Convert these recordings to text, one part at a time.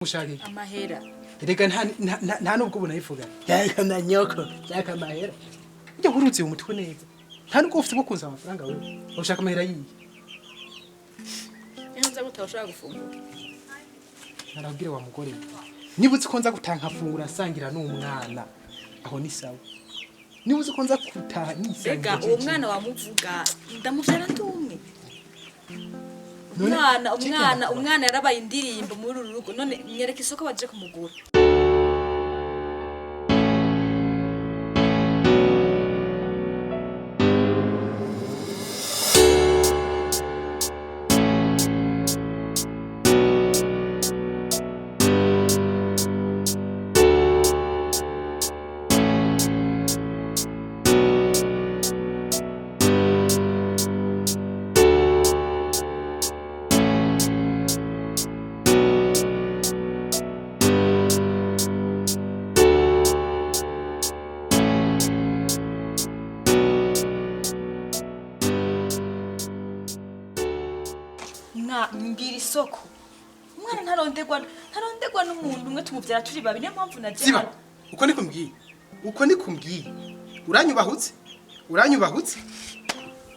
Ushaki amahera reka nta nubwo bunayivuga yaka na nyoko yaka amahera njye urutse umutwe neza nta nubwo ufite gukunza amafaranga wewe ushaka amahera yiyi nza gutashaka gufungura narabwire wa mugore nibutse ko nza gutanka fungura sangira n'umwana aho ni sawa nibutse ko nza gutaha nisangira rega uwo mwana wamuvuga ndamuvyara ndumwe umwana yarabaye indirimbo muri uru rugo none nyereka isoko baje kumugura mbira isoko umwana ntarondegwa n'umuntu umwe tumuvyara turi babi niyo mpamvu naje ziba uko nikumbwiye uranyubahutse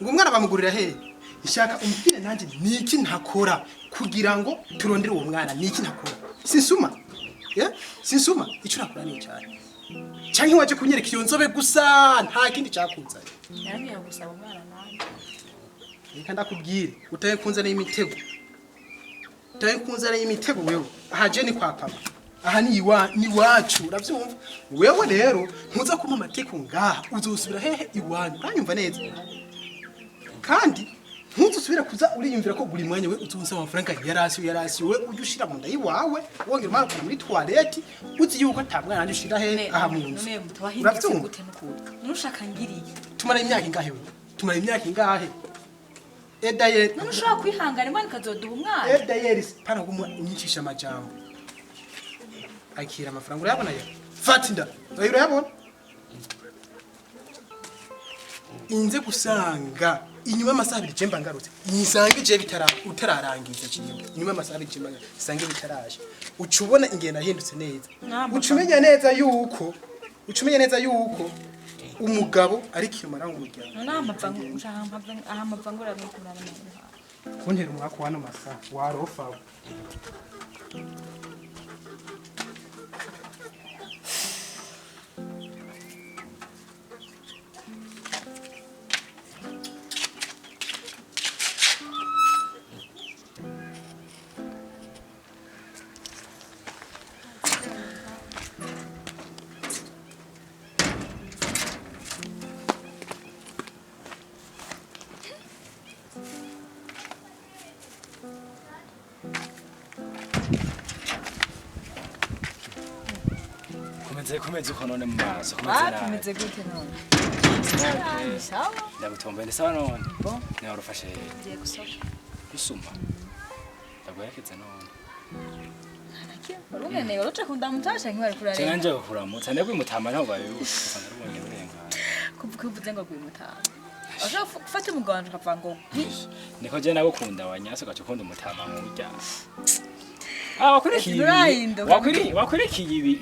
ngo umwana bamugurira hehe ishaka umupira nanje niki ntakora kugira ngo turondere uwo mwana niki ntakora sinsuma ico nakora ni cyane canke waje kunyereka iyo nzobe gusa nta kindi cyakunzanye naramiye gusaba umwana nanje reka ndakubwire utaye kunzana imitego wewe aha je ni kwa papa aha ni iwacu uravyumva wewe rero ntuza kuma amateko ngaha uzosubira hehe iwanyu uranyumva neza kandi ntuzusubira kuza uriyumvira ko buri mwanya we uzunsa amafaranga yarasi we ujye ushira mu nda yiwawe wongera umwana muri toilette uzi yuko atamwana nanje ushira hehe aha mu nzu uravyumva nushaka ngiriye tumara imyaka ingahe Edayeri nushaka kwihangana imana kazoduha umwana Edayeri pana kumwa unyichisha amajambo akira amafaranga urayabona ya fatinda urayabona inze gusanga inyuma amasaha 2 jemba ngarutse nisange je utararangiza kinyo inyuma amasaha 2 jemba sange bitaraje ucubona ingenda hindutse neza ucumenya neza yuko umugabo ari kimara ngurya amavangura n'ukurana kuntera umwaka wana masa warofa Komeze uko none mu maso komeze gute none sawa ndagutombere sawa none bon ne warufashe ngiye gusuma ndagwerekeza none nanakiye urumene uroca kundamutasha nk'ibari kurare cyanganje kuramutsa ndabwi Mutama ntago bayo usanga rubonye urengana kuvuze ngo Mutama aje gufata umuganda akava ngo niko je nagukunda wanyase gacho kunda Mutama nk'urya wakurikiye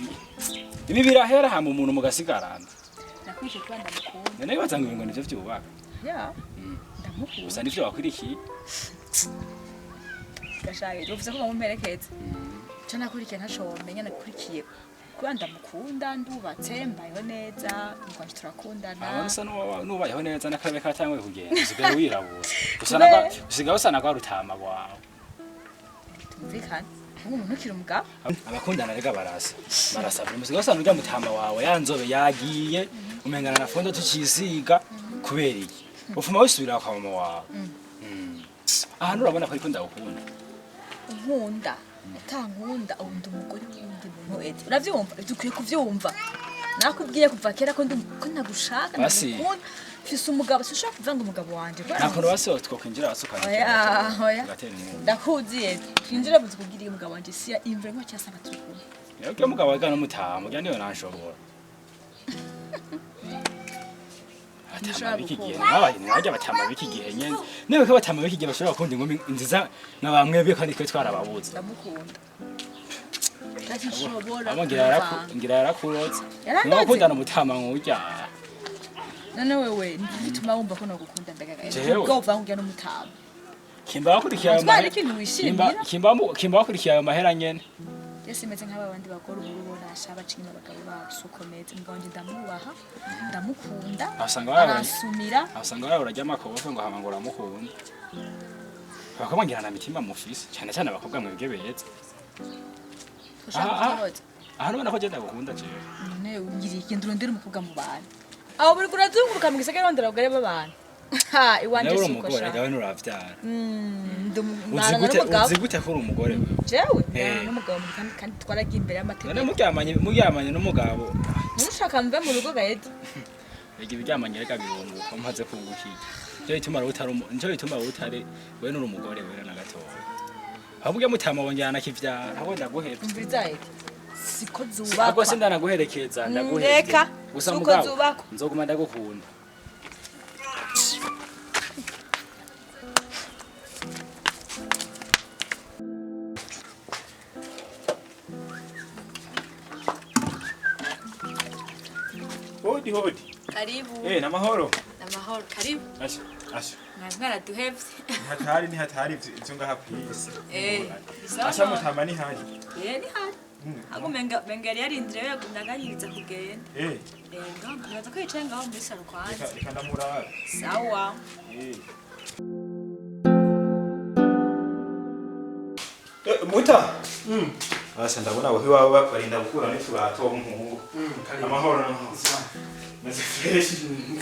ibi birahera hamwe umuntu mugasigarana nakwishe kwanda mukunda none bazanga ibingo nivyo vyubaka ndamukunda gusa nivyo wakurikiye gashaye uvuze ko bamumerekeze cyo nakurikiye ntashomenya nakurikiye kwanda mukunda ndubatse mbayeho neza ngwaje turakundana abonsa nubayeho neza nakabe katangwe kugenda usigaye wirabura usigaye usana kwa Rutama wawe tumvikana umuntu ukiri umugabo abakundana rega barasa buri musigaye usana urya Mutama wawe yanzobe yagiye umengana na fondo tukisiga kubera iki ufuma wisubira kwa mama wawe ahantu urabona ko ariko ndagukunda nkunda atankunda ubundi umugore wundi muntu ete uravyumva dukwiye kuvyumva nakubwiye kuva kera ko nagushaka ndakunda fise umugabo sushaka kuvanga umugabo wanje nakono base twokwinjira basukanye oya ndakuziye twinjira buzikugira umugabo wanje siya imvure nko cyasanga turukuru yabyo mugabo wagana Mutama ujya niyo nanshobora Biki gihe nabaye najya batama biki gihe nyene newe ko batama biki gihe bashobora kundi ngumi nziza nabamwebwe kandi twe twarababuza ndamukunda ndashobora ngira yarakurotse Yarandaze. nokundana Mutama ngurya none wewe nituma wumva ko nogukunda mbega Jewe. ubwo uva ngujya no Mutama kimba wakurikiye ayo Twari mahera ikintu wishimira kimba wakurikiye ayo mahera nyene Yesi meze nk'abandi bakora ubu bonasha bacinya abagabo babo sukomeze mbwa wanje ndamubaha ndamukunda asanga wari urajya amakobofe ngo hama ngo uramukunda abakobwa ngira na mitima mufise cyane cyane abakobwa mwebwe beza aha nubona ko genda gukunda jewe ne ungiri ikintu urondera umukobwa mu bantu aho buri kurazunguruka mu gisagara rondera abagore b'abantu ha iwanje nawe suko umugore sha nawe nuravyara uzi gute ko uri umugore wewe jewe n'umugabo kandi twaragiye imbere y'amategeko none muryamanye n'umugabo mushaka mve mu rugo gaete Ege biryamanye reka birunguko maze kungukiye Njo bituma utari we nuri umugore we na gatoya ahubwo Mutama wonjana kivyara aho ndaguhetse umviriza ete siko zubakwa ahubwo sindanaguherekeza ndaguhetse reka gusa siko mugabo zubakwa nzoguma ndagukunda Hodi. karibu Namahoro. namahoro karibu Asha. mwaraduhevye Ni hatari ivyo ngaha kwisi. sawa Mutama ni hari. ni hari ako menga yari yarindire yagundaganyiriza kugenda ngaho ko yicaye ngaho muri salo kwanza Reka ndamurara. sawa Muta. Asa ndabona wowe wawe barinda gukura n'iturato w'umuhungu. Amahoro. Meze fresh.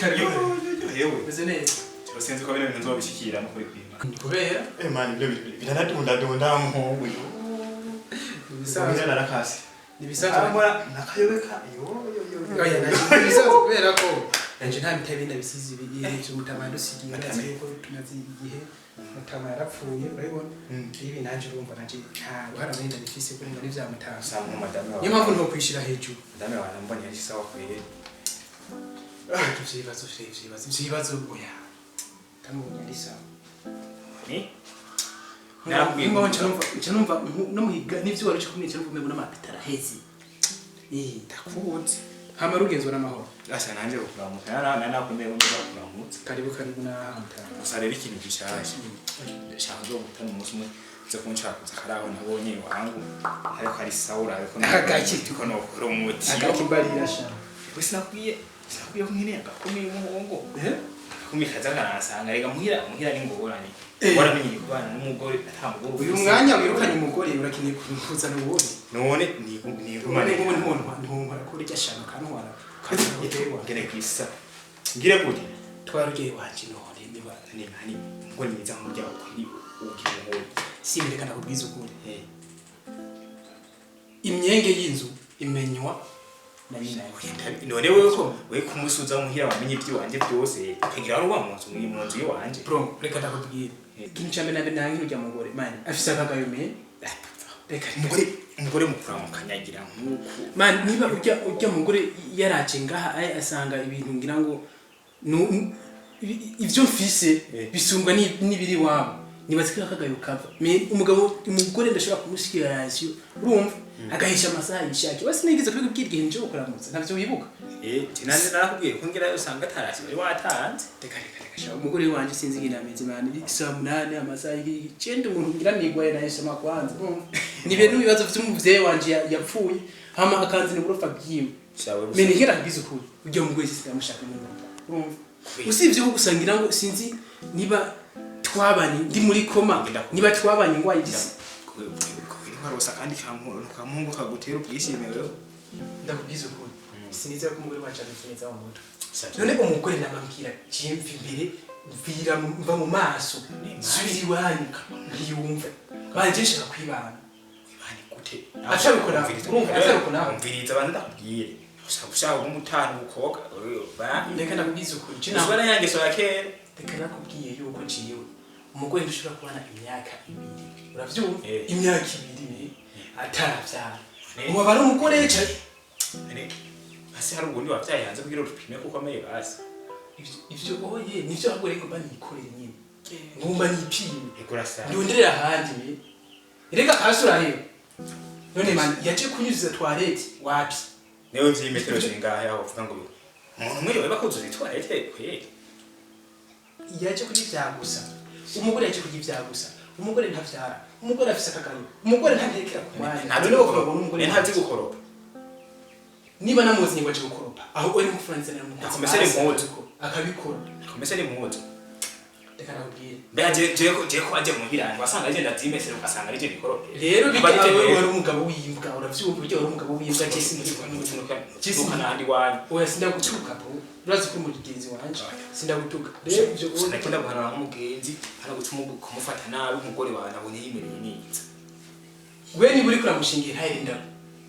Karibu. Yewe. Meze neza. Sinzi ko bino bintu nzobishikira no kuri kwima. Kubera Man ibyo biranadunda umuhungu. Bisanzwe narakasi. nibisanzwe Amora nakayobeka. oya nibisanzwe kubera ko nanje nta bitabi ndabisize ibigihe cyo Mutama yadusigiye ndazi ko tumaze igihe Mutama yarapfuye urabibona ibi nanje urumva nanje nta ruhara muri ndabifise kuri ngo n'ivya Mutama Samu madame wa. niyo mpamvu nto kwishira hejuru Madame wa nambonye ari sawa kwere. ivyibazo oya tamubonye ari sawa Ni? Numva no muhiga n'ivyo wari cyo kumenya numva mbona amapitara hezi ndakuzi hama rugenzwa n'amahoro Asa nanje ukuramuka nakumeye ngo ukuramutse. karibu na Mutama Gusa rero ikintu gishasha. Ndashaka zo gutana umunsi umwe zo kunshaka karaho nabonye wangu ariko ari saura ariko Agaki. ko no kurumuti. agakibarira sha Wese nakwiye ko nkene agakomeye umuhongo. Kumikaza kanasanga rega muhira ni ngorane. Waramenye kubana n'umugore atamugore. uyu mwanya wirukanye umugore urakeneye kuzana ubundi None ni umane nk'umuntu kuri cyashano kanwara ngene kwisa. Ngire gute? twarugiye wanje none niba Hani ngo niza mu byawo kuri ukimuhoro. simbireka nakubwiza ukuri imyenge y'inzu imenywa na nyina None wewe ko we kumusuza muhira wamenye ibyo wanje byose akagira ari wa munzu mu nzu yiwanje. bro reka ndakubwira ikintu cyambe nabe nangi n'ujya mugore man afisa akagayume reka umugore mukura mu kanyagira nkuko man niba ujya mugore yarace ngaha asanga ibintu ngira ngo ivyo mfise bisumbwa n'ibiri wabo nibatsika akagayo kava umugore ndashobora kumushikira yasyo urumva agahisha amasaha yishaki wasi nigeze kubwira igihe nje ukuramutsa ntavyo wibuka tinande narakubwiye ko ngira usanga tarasi bari watanze reka sha umugore wanje sinzi ngira ameze man saa 8 amasaha y'icende umuntu ngira nigwaye na yesema kwanza ni bintu bibazo vy'umuvyeyi wanje yapfuye hama akanzi ni burofa byiwe mene ngira ngize ukuri ujya mugore sitamushaka urumva usivye ko gusangira ngo sinzi niba twabanye ndi muri koma niba twabanye ngwaye igisi kwarosa kandi kamungu kagutera ubwishimiro ndakubwiza ukuri sinizera ko umugore wacu abifuza mu muto none umugore nabambwira jimvi imbere mvira mva mu maso subiri wanka ntiyumva banje nshaka kwibana gute atabikora urumva atabikora mviriza abantu ndakubwire ushaka umutana ukoka reka ndakubwiza ukuri usubira yange so yakera reka nakubwiye yuko ciwe umugore ndushobora kubana imyaka 2 uravyumva imyaka 2 ataravyara ubu bari umugore cyane basi hari ubundi wavyaye hanze kugira urupime kuko ameye basi ivyo oye nivyo agore ko bani ikorera nyine ngomba nipime ikora sana ndonderera ahandi reka kasura rero none man yaje kunyuza toilette wapi Niwe vyimetero zingahe aho uvuga ngo umuntu umwe yoba kuzuza toilette kweli. Yaje kugivya gusa. Umugore yaje kugivya gusa. Umugore ntavyara. Umugore afise akagano. Umugore ntatekera ku mwanya. Ntabwo gukoropa umugore ntazi gukoropa. Niba namuzi ngo aje gukoropa. Aho uri mu France na mu. Akomesere impuzu. Akabikora. Akomesere impuzu. Reka nakubwire. Mbega je ko aje mu biranga wasanga agenda atimesere ugasanga ari je bikoropa. Rero bitawe wari umugabo w'imbwa uravyumva byo wari umugabo w'imbwa cyese Cyese n'andi wanyu. Oya sinda gutuka bro. Urazi ko mugenzi wanje sinda gutuka. Rero ibyo sinakunda guhanana nk'umugenzi hano gutuma kumufata nabi umugore wawe nabonye yimereye neza. We ni buri kuramushingira hayirinda.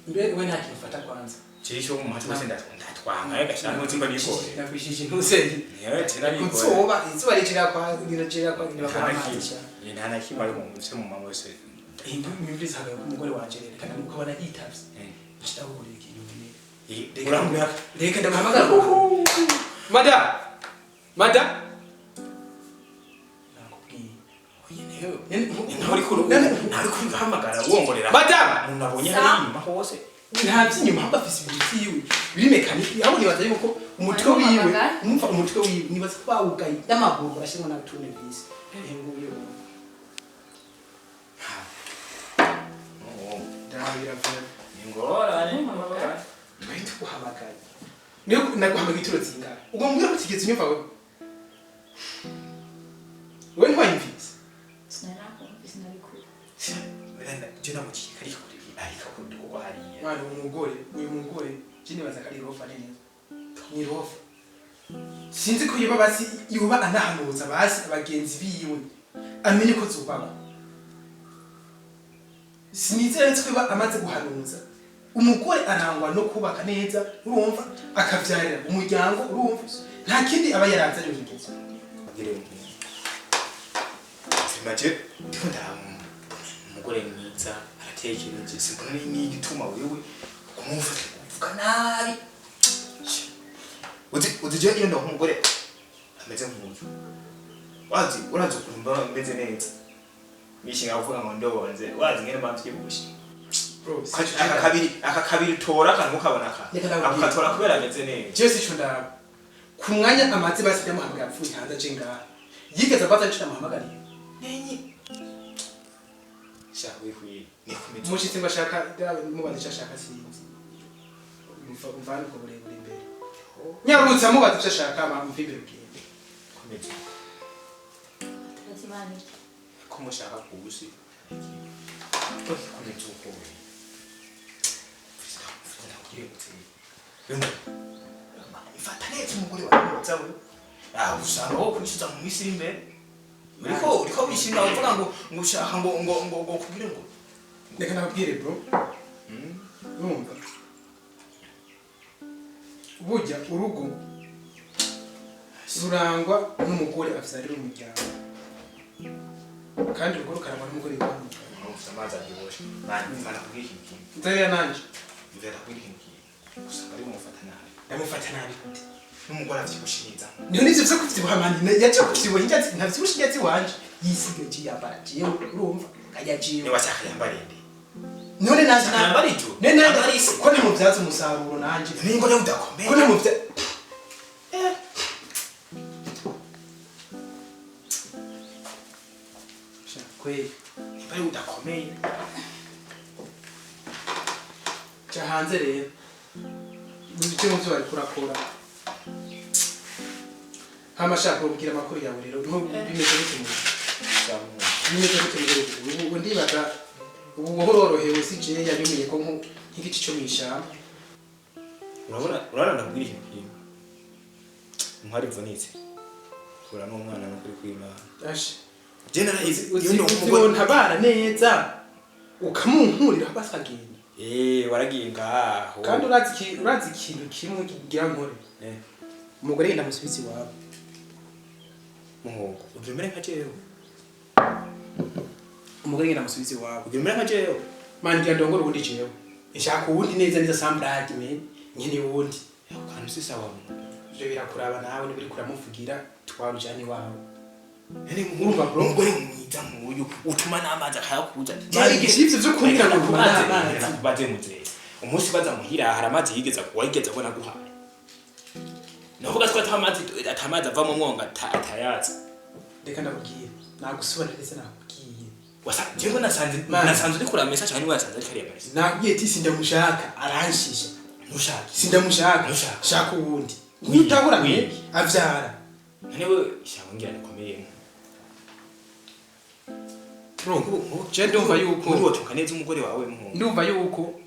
Mbe we nta kintu fata kwanza. Chisho mu matwa senda ndatwanga gashaka utimba biko. Nakwishije ntuseye. Yewe tena biko. Kutsoba inzuba ricira kwa niracira kwa nibakamatisha. Yena hana kimari mu mutse mu mama wese. Imviriza haga umugore wanje reka namukabana yitavye. Kitahuri ikintu nyene. Urambya Reka ndamuhamagara. Mada. Nakubwiye. Ntari kuri guhamagara wongorera. Madam Unabonye hari inyuma hose. Nta by'inyuma hamba afise ibintu vyiwe biri mekaniki aho nibaza yuko umutwe wiwe umva umutwe wiwe nibaza ko bawugaye n'amaguru barashimwa na tune bisi nguye ndabira vya Ngorane twahita guhamagara niyo naguhamagara ituro zingahe ubwo mbwira ko kigeze inyumva we ntwayimvise Jena mu kikari ko ariko ko hariya. Mwana uyu mugore jini baza kari rofa neza. Ni rofa. Sinzi ko yoba basi yoba anahanuza basi abagenzi biwe. Amenye ko zubakwa. Sinizere ko yoba amaze guhanuza. Umugore arangwa no kubaka neza, urumva akavyarira umuryango, urumva. Nta kindi aba yaranze ari ingezo. Agire mu. Simaje ndamu. Umugore mwiza aratekera cyese mbona ni igituma wewe kumufata nabi. Uzi iyo ndo umugore ameze nk'uyu. Urazi kumva mbeze neza. Mishinga uvuga ngo ndobonze. Wazi ngene bamfye bushi. Bro, aka kabiri tora kandi mukabona akatora kubera ameze neza. Jesse cyo ndaba. Ku mwanya amazi basi yamuhamagara apfuye hanze cenga. Yigeze baza cyo namuhamagariye. Nenyi Shawe kwi ni kumeze mushitse bashaka mubaze cyashaka sinzi umvana ko burebure imbere nyarutsa mubaze cyashaka amfibire bwende kumeze Tazimani ko mushaka kubusi kumeze uko we ifata neza umugore wawe usanga wo kunishiza mu misiri imbere uriko bishinga uvuga ngo ushaka ngo kugira ngo reka nababwire bro urumva burya urugo rurangwa n'umugore avyarira umuryango kandi urugo rukarangwa n'umugore w'umuryango amazi aryoshye bana kubwira ikintu nzaya nanje nzera kubwira ikintu gusa ari umufata nabi ndamufata nabi gute n'umugore avyibushinyiza niyo nivyo vyo kuvyibuhamana yaje kuvyibuha injatsi ntavyibushinyiza wanje yisigaye yambara jewe urumva kajya jewe ni wasaka yambarende none naje yambara ijo nene ko ni mu vyatsi umusaruro nanje ningo ne udakomeye ko ni mu vya kweli bari udakomeye cha hanze rero n'icyo muvyo bari kurakora hamashaka kubwira amakuru yawe rero no bimeze bite bimeze bite ubu ndibaga ubu buhororohewe sije yabimenye ko nk'igice cyo mwishamba urabona ndabwira ikintu umwari vunitse ura n'umwana no kuri kwimana ashe generalize iyo ntabara neza ukamunkurira basagenda waragiye ngaho kandi urazi ikintu kimwe kigira nkore umugore yenda musubizi wawe muhoko ubyemere nka jewe umugore yenda musubizi wawe ubyemere nka jewe mani ngira ndongora ubundi jewe ishaka ubundi neza sambrage men nyene ubundi kandi si sawa je birakuraba nawe nibiri kuramuvugira twarujani wawe urumva bro umugore mwiza nk'uyu utuma n'amazi akayakuza bari igishitsi byo kumbwira ngo kumaze baze muzeye umunsi baza muhira hari amazi yigeza kuwayigeza ko naguhaye navuga ko atamazi ava mu mwonga atayaza reka ndakubwira nagusubira ndetse nakubwiye jewe nasanze uri kura message cyane wasanze kariya message nabwiye ati sindamushaka aranshisha ntushaka sindamushaka shaka ubundi utabura avyara newe ishaho ngira nikomeye je ndumva yuko wotuka neza umugore wawe muhungu ndumva yuko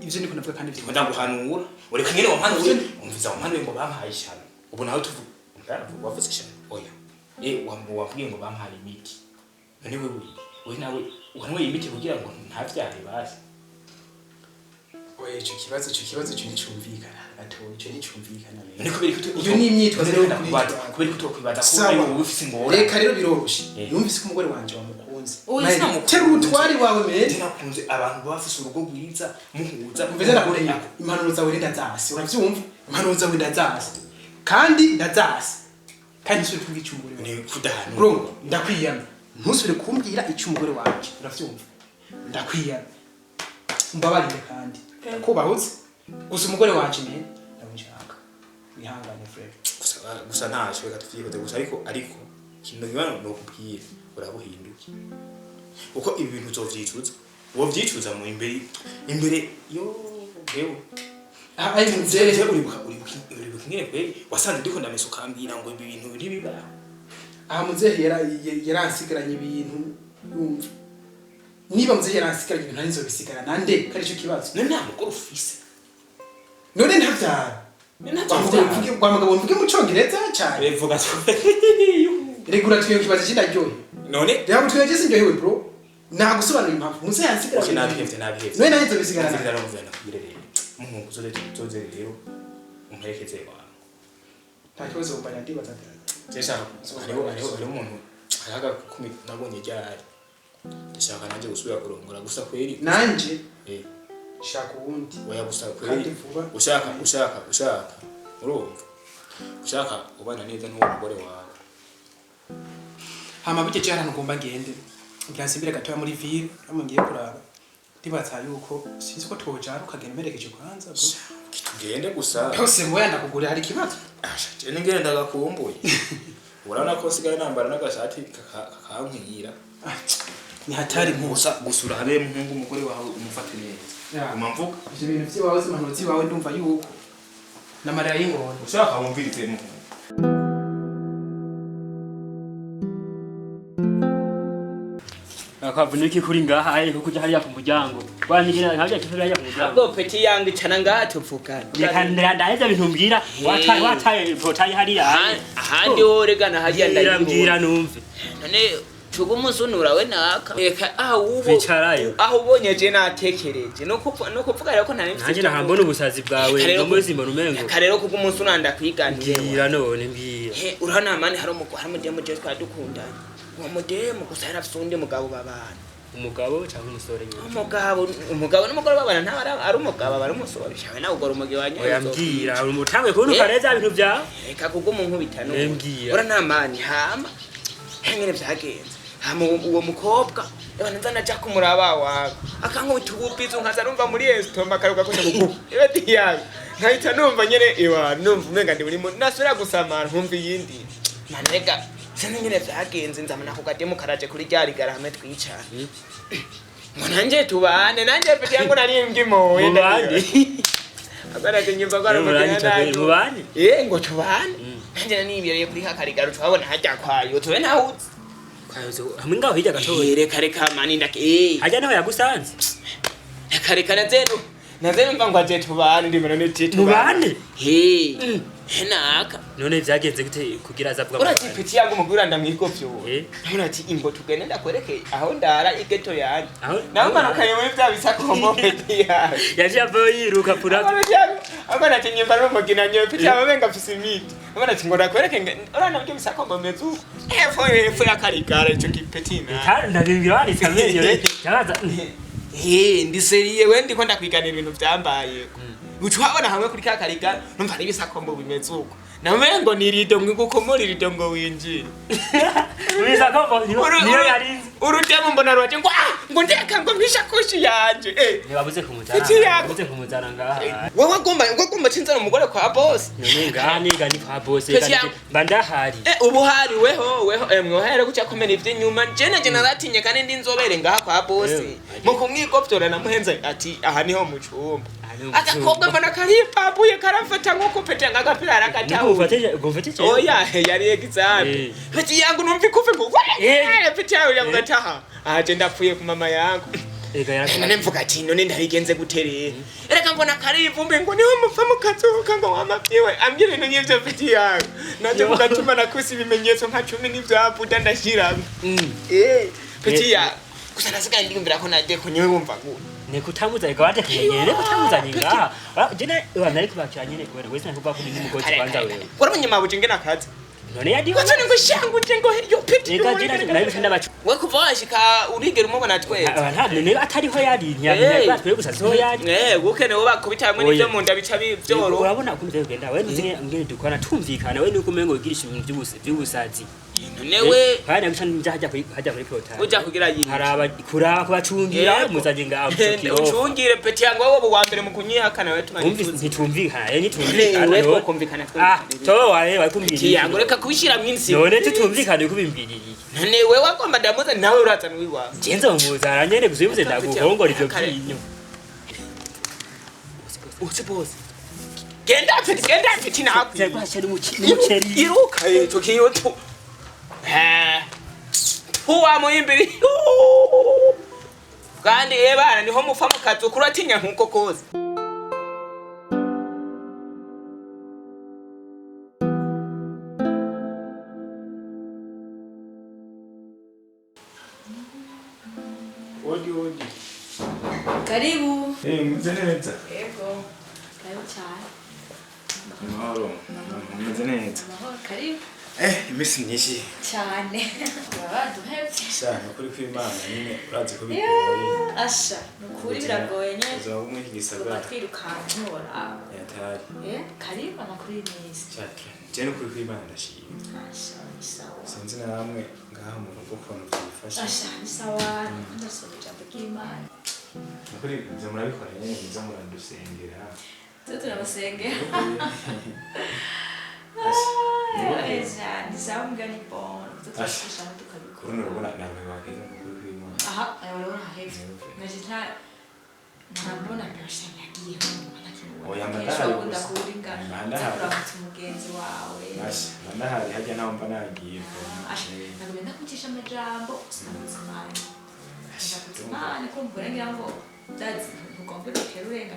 ivyo niko navuga kandi ndiko ndaguhanura ureka nyene wampanura umviza wampanura ngo bampaye ishano ubu nawe tuvuga wavuze ishano oya wambwiye ngo bampaye imiti none we nawe uhanwe imiti kugira ngo ntavyare basi oya ico kibazo cyo nicumvikana atoye ico nicumvikana none kubera ko iyo ni imyitwazo yo kubera ko utokwibaza ko ari wowe ufise ingora reka rero biroroshe yumvise ko umugore wanje wamukunze oya sinamukunze tera utwari wawe meze nakunze abantu bafise urugo rwiza muhuza mveze nakure impanuro zawe ndazasi uravyumva impanuro zawe ndazasi kandi ndazasi kandi suri kuvuga icumugore ni kudahana bro ndakwiyana ntusubire kumbwira icumugore wanje uravyumva ndakwiyana mbabarire kandi kubahutse gusa umugore wanje ne ndamushaka wihangane frere gusa ntaje reka tuvyihoze gusa ariko kintu gibano no kubwira urabuhinduke uko ibi bintu uzovyicuza wovyicuza mu imbere yo ewe ayi muzere uribuka ngene kweli wasanze ndiko ndamesa ukambira ngo ibi bintu biri biba muzere yaransigaranye ibintu yumva niba muzere yaransigaranye ibintu nanizo bisigara nande kari cyo kibazo none nta mugore ufise none ntavyara Gwamugabo mvuge mu Congereza cyane. Revuga cyo. Regura twiyo kibazo kinaryohe. None? Rero twiyo gese ndyohewe bro. Nagusobanura impamvu. Muze yansigara. Okay, nabihevye. None nahizo bisigara. Nzira muvana kubirere. Muhungu zoze rero. Umperekeze kwa. Nta kibazo umbanya ndibaza. Sesa hariho umuntu araga kumi nabonye ryari. Ndashaka nanje gusubira kurongora gusa kweri. Nanje shaka ubundi oya gusa kweri ushaka urumva ushaka ubana neza n'uwo mugore wawe hama bike cyane ngomba ngende ngiransimbire gatoya muri ville amungiye kuraba ndibatsa yuko sinzi ko twojara ukagenda merekeje kwanza bro kitugende gusa yose ngoya ndakugurira hari kibazo je ngende ndagakumbuye urabona ko sigaye nambara n'agashati kakankwira ni hatari nkusa gusura habe muhungu umugore wawe umufate neza umamvuka ivyo bintu vyiwawe z'impanuro ziwawe ndumva yuko namarira y'ingona ushaka wumvirize mu akavuniki kuri ngaha aye kuko hariya ku muryango wanyigira nkabya kifira hariya ku muryango abwo peti yangu icana ngaha tuvugana reka ndaheza bintu mbwira wataye votaye hariya ahandi ho regana hariya ndabwira numve none tugumusунura we naka reka bicarayo aho ubonye je natekereje no kuvuga rero ko ntari mfite nanjye nahambona ubusazi bwawe no muri zimbo numengo karero kugumusuna ndakwiganira mbwira none mbwira urana mani hari umudemo je twadukundana uwo mudemo gusa yarafite mugabo babana umugabo cyangwa umusore nyine umugabo n'umugore babana nta ari umugabo bari umusore shawe nawe ugora umugabo wanyu oya mbwira umutangwe kubona ukareza ibintu byawe reka kugumuntu bitano mbwira urana mani hama hengene vyagenze uwo mukobwa nza naja kumuraba wawe akankubita ububizo nkaza numva muri estoma karuka ko nyabugugu ibati yawe nkahita numva nyene numva umenga ndi muri nasubira gusamara nkumva iyindi manega sene nyene vyagenze nzamana ku gademo karaje kuri ryarigara hamwe twicana ngo nanje tubane nanje peti yangu narimbwe moye ndandi abaraje nyumva ko ari mubane ngo tubane nanje nanibireye kuri kakarigaro twabona hajya kwayo tube nahuze hamwe ngaho hirya gatoya reka mani ndake hajya naho yagusanze reka nazeno mva ngo aje tubane ndimana ne tubane naka none vyagenze gute kugira azavuga urati peti yangu mugura ndamwiko vyo urati imbo tugende ndakwereke aho ndara igeto yanyu naho manukaye muri bya bisakombo peti yanyu yaje avo yiruka pura abana tinyimba no mugina nyo peti ababenga afise imiti abana tingo ndakwereke urana byo bisakombo mezu efo yakarigara ico kipeti na ndabimbira ari kamenyo re cyaza ndi Serie we ndiko ndakwiganira ibintu byambaye ucwabona hamwe kuri kakariga numva ari bisakombo bimeze uko nawe ngo nirido ngigukomora irido ngo winjire bisakombo niyo yari urutemo mbona rwaje ngo ndeka ngo mpishakoshi yanje nibabuze kumuzana ngaha wowe agomba cinzana umugore kwa boss none ngaha niga ni kwa boss kandi bandahari ubu hari weho mwohere guca komera ivy'inyuma je naratinye kandi ndi nzobere ngaha kwa boss mu kumwigoptora namuhenze ati aha niho mu cumba agakobwa mbona karipapuye karafata nk'uko pete ngagapira arakataho ufatije oya yari exam pete yangu numva ikufe ngo pete yawe yamugataha aje ndapfuye ku mama yangu none mvuga ati none ndarigenze guterera ereka mbona karivumbe ngo niwe mupfa mukazuka ngo wamapyiwe ambye ibintu nk'ivyo pete yawe naje mugatuma nakusi ibimenyetso nka 10 n'ivyavuda ndashiramo pete ya gusa nasigaye ndiyumvira ko naje ko niwe wumva ngo nekutamuza ikawate kenyere kutamuza ninga jene wanari kubakira nyene kwera wese nakuba kuri n'umugozi kwanza wewe waramenye mabuji ngena kazi none yadi wacha ngo shangu ngo yo piti nika jina nayo fenda bacu we kuva washika urigera umubona twese nta none atariho yari ntiyamenya batwe gusa so yari gukene wo bakubita hamwe n'ivyo mu nda bica byoro urabona ukunze kugenda we nuzinge ngene dukora tumvikana we nuko umengo ugirisha ibintu by'ubusazi newe hana gushana hajya kuri portal uja kugira yini haraba kuraba kubacungira muzaje ngaho ucungire peti yangu wowe wa mbere mu kunyihakana we ntitumvikana nitumvikana we kumvikana to wae bakumbiriye yangu reka kubishira mwinsi none tutumvikana kubimbiriye none we wakoma ndamuza nawe uratsa nwiwa genza umuzara nyene gusubize ndaguhongora ivyo byinyo boss genda peti nahapi cyari umuceri iruka eto kiyoto huwa muimbiri kandi ebana niho mufa mukazu kuratinya nkuko koze odi Karibu. mzeneza Yego. Karibu cyane. mahoro mzeneza Karibu. imisi myinshi Cyane. Wabaduhebye. cyane kuri kw'Imana nyine urazi ko bigoye Asha, nukuri biragoye nyene. uzaba umwe kigisagara Twirukana nora. yatari Karibu amakuru neza. cyake je kuri kw'Imana ndashimye Asha, sawa. sinzi namwe ngaha mu rugo ko nufasha Asha, sawa. Ndasoma ijambo ry'Imana. kuri byo murabikora nyine biza murandusengera Turabasengera. Ni sawa mgani bon. Tutashishana tukabikora. kuri rugo nawe wakiza kuri kw'Imana Aha, ayobora heavy. Najita nambona byasha yagiye mu oya mandahari ndakuringa. Ndakuramutsa umugenzi wawe. Asha mandahari hajya naho mba nagiye Asha, nagomba kucisha amajambo sinamutsa mani. Ndakutsimana ko mbona ngira ngo dazi ugomba kuterurenga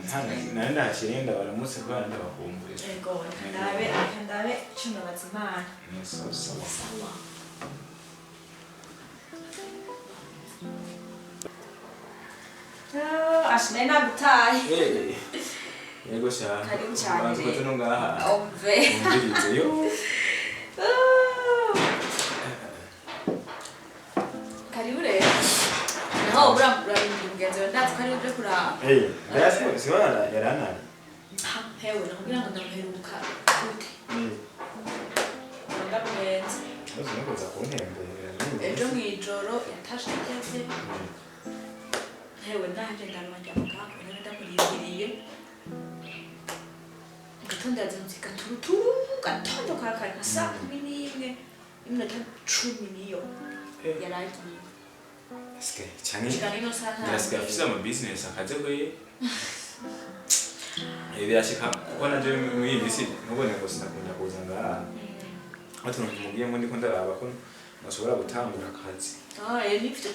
nta ndashirenda baramutse ko ndabakumbure ego ndabe cyunda bazimana sawa ashne nagutaye yego cyane karibu cyane bantu ko no ngaha ove umvirize yo karibu rero naho urambura ingenzi ndatse karibu byo kuraba ndase siwana yarana hewe nakubwira ngo ndamuheruka gute ndamuhenze uzi no kuza kuntembera ejo mw'ijoro yatashe ageze hewe ndaje ndarwanja muganga none ndamurindiriye gatondo yazanzika turuturu gatondo karakari nka saa 11 iminota 10 niyo yaragiye Aske cyane kiganiro saa ndasiga afise ama business akaze kwe birashika kuko naje mu yibisi nubone ko sinakunda kuza ngaha ati ngiye mu ndiko ndaraba ko nashobora gutangura akazi nifite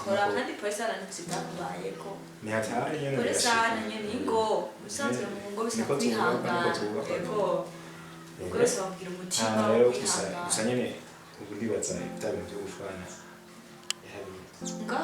kora kandi pesa aranitsindakubaye ko ni hatari nyene kore sana nyene ingo usanzwe mu ngo bisa kwihangana ego gwese wabwira umutima wo kwihangana gusa nyene ubu ndibaza ibitabo byo gushwana nga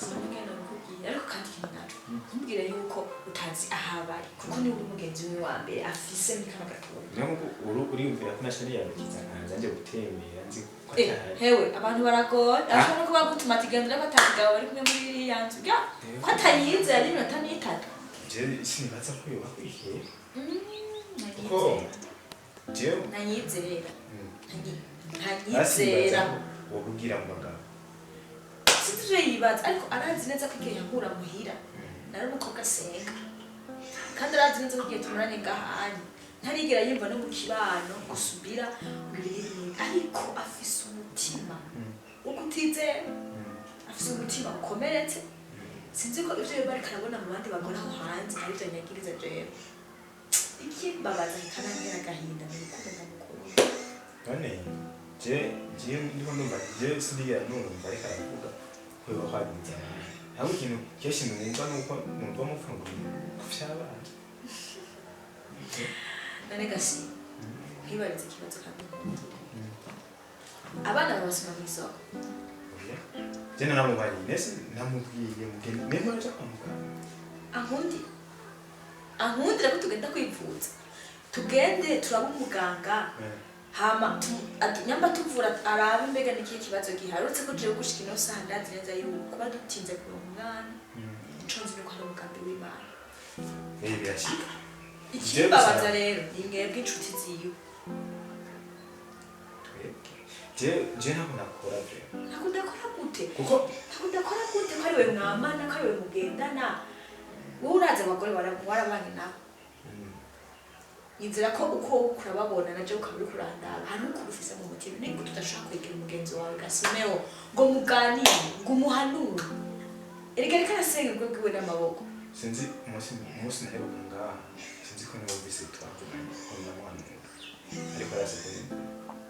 sinigenda kukubwira ariko kandi kintu naco ntumbwire yuko kazi ahabari kuko ni uri mugenzi we wa mbere afise muri kano gatondo nako uriyumvira ko nashani yarukiza nkanza nje gutembera nzi ko hewe abantu baragora ashobora no kuba gutuma atigendera ko atakigabo bari kumwe muri iriya nzu ya ko atayize yari iminota n'itatu je sinibaza ko yoba kwihe ko je nanyizera ntanyizera wabubwira mu bagabo Situje yibaza ariko arazi neza ko igihe yankura muhira nari umukobwa asenga kandi arazi neza ko igihe tumuranye ngahanye ntarigera yumva no mu kibano gusubira ibintu ariko afise umutima wo kutizera afise umutima ukomeretse sinzi ko ivyo bari karabona mu bandi bagore aho hanze ari byo nyagiriza jewe iki babaza ikanangira gahinda mu rukundo mukuru none je ndiko ndumva je sindiya numva ariko aravuga ko yobahagiza aho ikintu cyose numva nuko numva mufungura kuvyabana none gasi nkibariza ikibazo kandi abana babasoma mu isoko jena namubari nese namubwiye mugeni memo aje kwamuka ankundira ko tugenda kwivuza tugende turaba umuganga hama nyamba tuvura arabe mbega n'ikihe kibazo giharutse ko jewe gushika ino saha ndazi neza yuko kuba dutinze kuronka umwana nconzi nuko hari umugambi w'Imana birashika ikibabaza rero ni mwebwe inshuti ziwe je ntabwo nakora vyo ntabwo ndakora gute kuko ko ari we mwamana ko ari we mugendana wowe uraza abagore warabanye nabo inzira ko uko kurababona naje ukaba uri kurandaba hari uko ufise mu mutima niko tudashaka kwegera umugenzi wawe Simeon ngo muganire ngo umuhanure reka arasenga ubwo bwiwe n'amaboko sinzi umunsi naheruka ngaha sinzi ko niwumvise twavuganye ko namwanura ariko arasekuye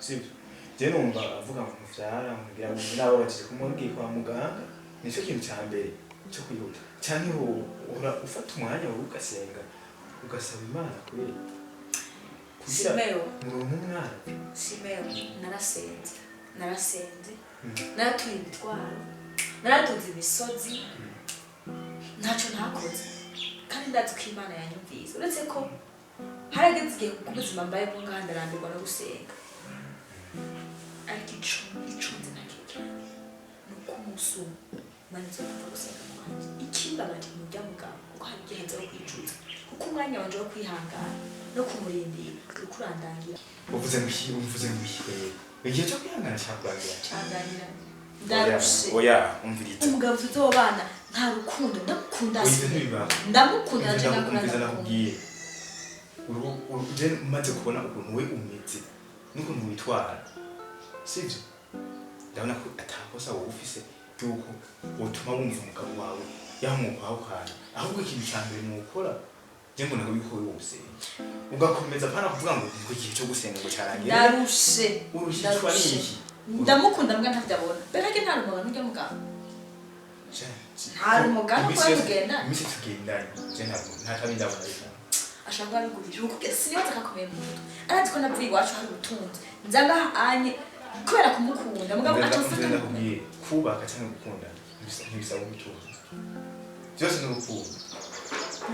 sibyo je numva avuga ngo muvyara ngira ngo nababajije kumubwiye kwa muganga nicyo kintu cya mbere cyo kwihuta cyane uhora ufata umwanya wo ugasenga ugasaba Imana kuri Simeon umwana Simeon narasenze natuye imitwaro naratuze imisozi ntacyo ntakoze kandi ndazi ko Imana yanyumvise uretse ko harageze igihe ku buzima mbaye bwo ngahanda arambirwa no gusenga ariko icunze ntakeke nuko umunsi manitse kuva gusenga kwanjye ikimbabaje mu by'amugabo kuko hari igihe nza wo kwicuza kuko umwanya wanje wo kwihangana no kumurindira uri kurandangira uvuze mu igihe igihe cyo kwihangana cyakurangira ndarushe oya umviriza umugabo tuzobana nta rukundo ndamukunda ndamukunda naje nakubwiye uje maze kubona ukuntu we umeze n'ukuntu witwara sivyo ndabona ko atakosa wowe ufise yuko utuma wumva umugabo wawe yamukwaho kandi ahubwo ikintu cya mbere mukora je mbona ko biko yose ugakomeza pana kuvuga ngo ngo igihe cyo gusenga ngo cyarangira ndarushe urushitwa niki ndamukunda mbwa ntavyabona bereke nta rumugabo n'ujya mugabo nta rumugabo ko yagenda imisi tugendanye je ntabwo ndabona ariko ashaka bigurije kuko sinibaza akakomeye mu mutwe arazi ko navuye iwacu hari ubutunzi nzanga anye kubera kumukunda mugabo atofata ndakubwiye kubaka cyangwa gukunda ntibisaba ubutunzi byose ni urukundo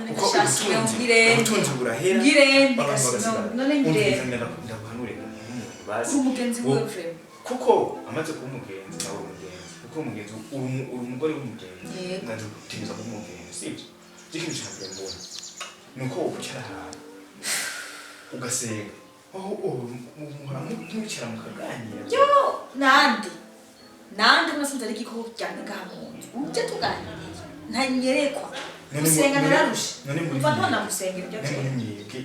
kuko ubutunzi burahera none ngirende ndaguhanure nk'umuntu bazi umugenzi wiwe kuko amaze kuba umugenzi nawe umugenzi kuko umugenzi uri umugore w'umugenzi nanjye utimiza kuba umugenzi sibyo ikintu cya mbere mbona nuko ukwicara ahantu ugasenga ntubicara mukaganira yo nandi mwasanze ari igikoko cyane ngaha mu nzu ujye tuganiriye ntanyerekwa gusenga nararushe umva ntona gusengera ibyo mwebwe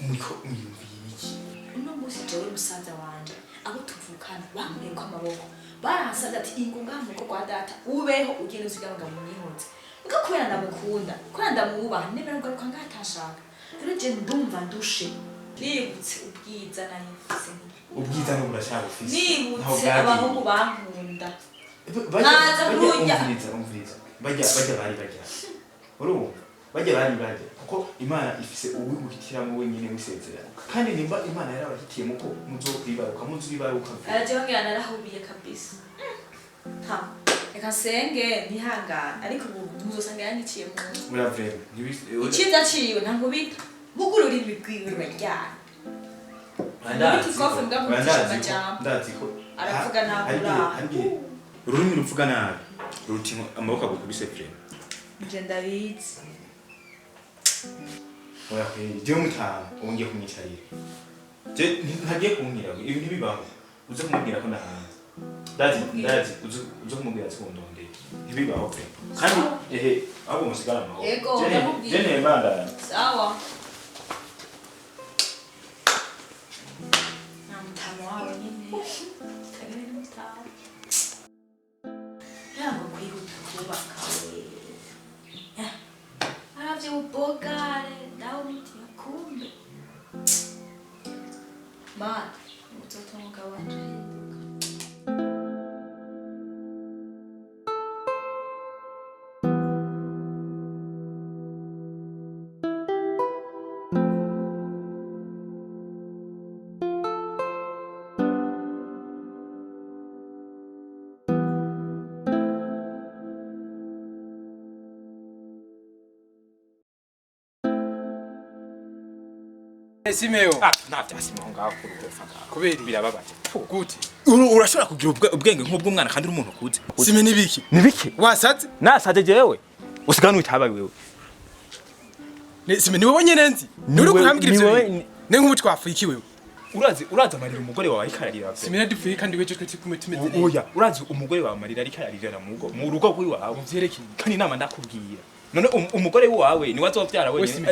muriko mwiyumviye iki uno munsi jewe musaza wanje abo tuvukana bambwiye ko amaboko baransabye ati ingo ngaha mu rugo rwa data ubeho ugenda usiga ngo mwihunze ngo kubera ndamukunda kubera ndamwubaha nemera kugaruka ngaha atashaka rero je ndumva ndushe nibutse ubwiza nayifise ubwiza no burashaka ufise nibutse abahungu bankunda naza kurya umviriza bajya bari kuko Imana ifise uwiguhitiramo wenyine wisezerano kandi nimba Imana yarabahitiyemo ko muzokwibaruka muzuribaruka araje wangira narahubiye kabisa reka senge ntihangane ariko ubu muzosanga yandiciye mu Uravre. iciza ciwe ntabwo bita bugurura ibigwiwe baryana Ndazi ko aravuga ntabura ururimi ruvuga nabi ruti amaboko agukubise frame nje ndabizi oya je Mutama wongeye kumwicarira je ntagiye kumbwira ibi ntibibaho uze kumubwira ko ndahanze ndazi uze kumubwira ko ndonde ntibibaho pe kandi abo musigara naho je nemanda sawa Mutama wawe nyine kagere Mutama ntabwo kwihuta kubaka we aravye ubogare dawe mutima kumbe mana mtoto umugabo wanje Simeon. Navya Simeon ngaho kurufa ngaho. Kubera Birababaje. gute? Urashobora kugira ubwenge nk'ubw'umwana kandi uri umuntu kuze. Sime nibiki? Nibiki? Wasatse? Nasaje jewe. Usigana witabaye wewe. Sime niwe wonyene nzi. Nuri kurambwira ivyo. Ne nk'ubu twafiki wewe. Uraza amarira umugore wawe ikararira. Sime nadipfuye kandi weje twese tumeze neza. Oya, uraza umugore wawe amarira ikararira mu rugo rwiwawe. Muvyerekeye. Kandi inama ndakubwira. None umugore wawe ni wazovyara wenyine.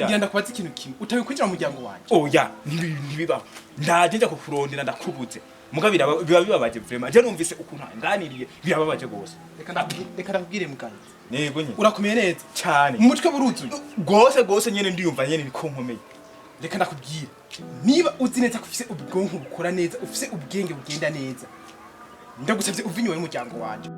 Ngenda kubaza ikintu kimwe. Utabikwinjira mu muryango wanje. Oya, ntibibaho. Ndaje nja kukurondera ndakubuze. Mugabira biba bibabaje vraiment. Je numvise ukuntu nganiriye birababaje gose. Reka ndakubwire muganza. Nego nyine. Urakomeye neza cyane. Mu mutwe buruzuye. Gose nyene ndiyumva nyene niko nkomeye. Reka ndakubwire. Niba uzi neza ko ufise ubwonko bukora neza, ufise ubwenge bugenda neza. Ndagusavye uvinyowe mu muryango wanje.